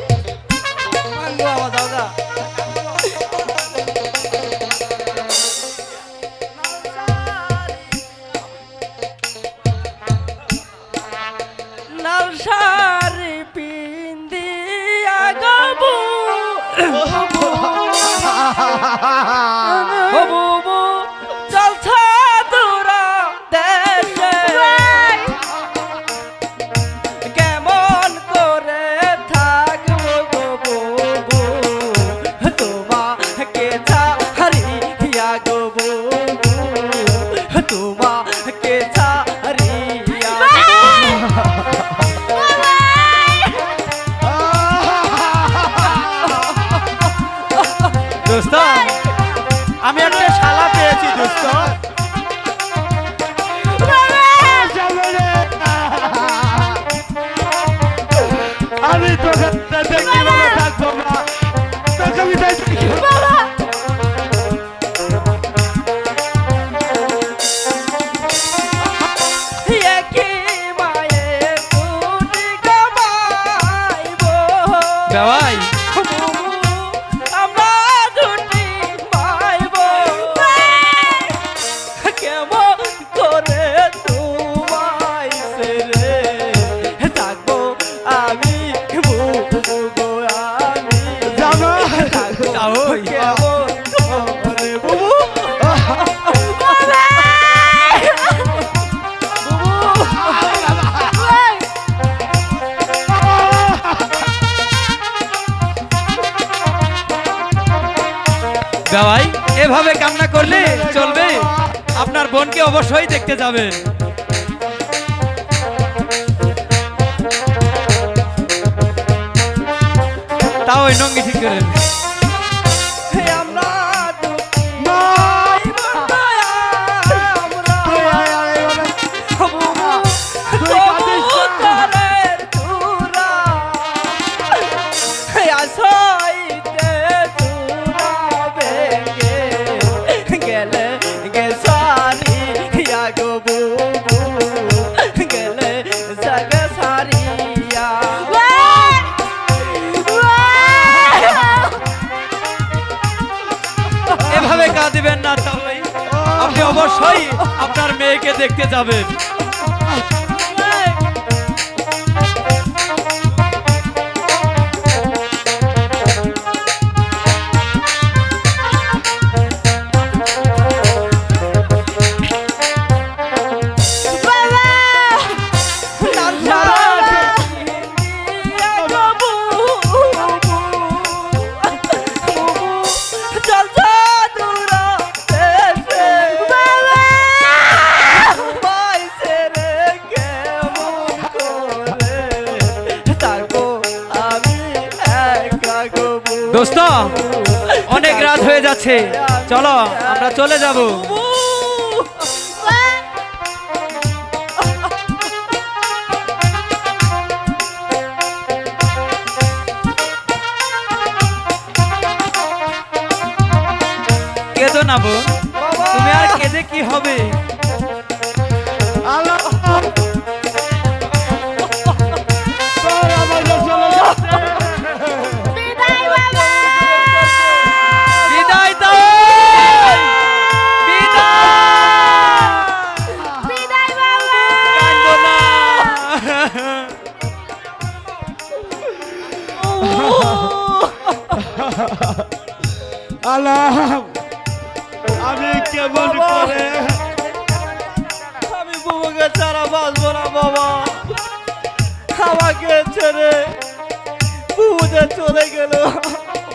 লাল শাড়ি পিন্দিয়া গাবো হবু চলছা দূরা দেশে কেমন করে থাকবো গো বুবু তোমাকে ছাড়িয়া গো বুবু তোমাকে ছাড়িয়া দোস্ত আমি একটা শালা পেয়েছি দোস্ত। আমি তোকে কিভাবে থাকবো না, তোকে আমি বেওয়াই আমরা দুটি ভাইব কেমন করে তোমায় ছেড়ে থাকবো আমি বুবু গো আমি থাকবো তাওই। কেমন করে বুবু বেওয়াই এভাবে কান্না করলে চলবে? আপনার বোনকে অবশ্যই দেখতে যাবেন। তাও ওই নঙ্গি ঠিক করেন। আমরা দুটি ভাইব কবুতরের চূড়া আসাইতে চূড়া ভেঙে গেলে সারিয়া গো বুবু গেলে জাগে সারিয়া এভাবে কাঁদিবেন না তাহলে আপনি অবশ্যই আপনার মেয়েকে দেখতে যাবেন। দোস্ত অনেক রাত হয়ে যাচ্ছে, চলো আমরা চলে যাব। কেঁদো না বোন, তুমি আর কেঁদে কি হবে? বিদায় দাও, বিদায়, কাঁদো না। আমি কেমন করে আমি বুবুকে ছাড়া বাঁচবো না বাবা, আমাকে ছেড়ে বুবুতে চলে গেল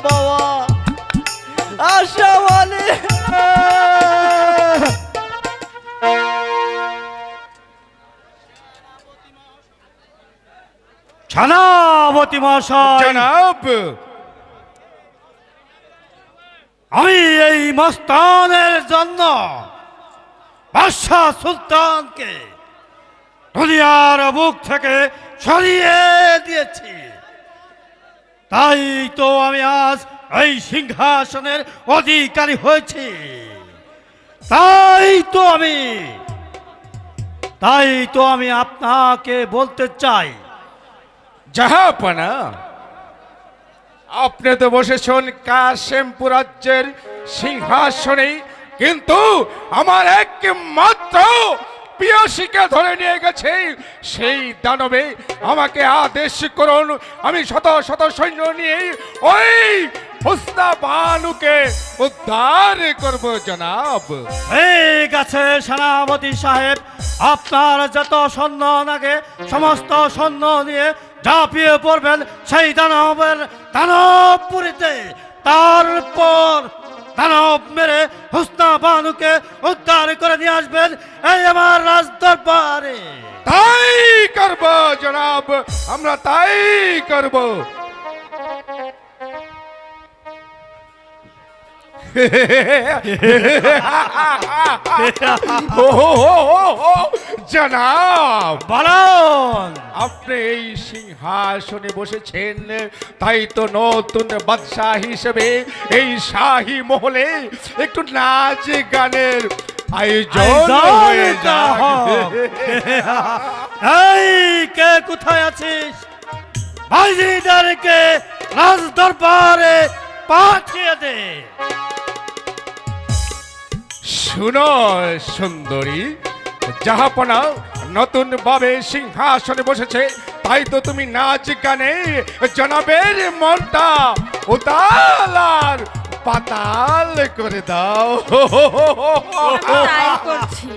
বাবা। আশা বলে ছানাবতী মহাশয়, জনাব আমি এই মস্তানের জন্য বাদশাহ সুলতানকে দুনিয়ার বুক থেকে সরিয়ে দিয়েছি। তাই তো আমি আজ এই সিংহাসনের অধিকারী হয়েছি। তাই তো আমি আপনাকে বলতে চাই, জাহাপনা, আপনি তো বসেছেন কাশেমপুর রাজ্যের সিংহাসনে, কিন্তু আমার একমাত্র পিয়াসীকে ধরে নিয়ে গেছে সেই দানবে। আমাকে আদেশ করুন, আমি শত শত সৈন্য নিয়ে ওই হুসনা বানুকে উদ্ধার করব জনাব। ঠিক আছে সেনাপতি সাহেব, আপনার যত সৈন্য লাগে সমস্ত সৈন্য নিয়ে ঝাঁপিয়ে পড়বেন সেই দানবপুরীতে। তারপর দানব মেরে হুসনা বানুকে উদ্ধার করে নিয়ে আসবেন এই আমার রাজদরবারে। তাই করব জনাব, আমরা তাই করব। জনাব, বলুন। আপনি এই সিংহাসনে বসেছেন, তাই তো নতুন বাদশাহ হিসেবে এই শাহী মহলে একটু নাচ গানের আয়োজন হয়ে যায়। এই কে কোথায় আছিস? ভাইজিদেরকে রাজ দরবারে পাঠিয়ে দে। শুনো সুন্দরী, জাহাপনা নতুন ভাবে সিংহাসনে বসেছে, তাই তো তুমি নাচ গানে জনাবের মনটা উতাল আর পাতাল করে দাও। তাই করছি।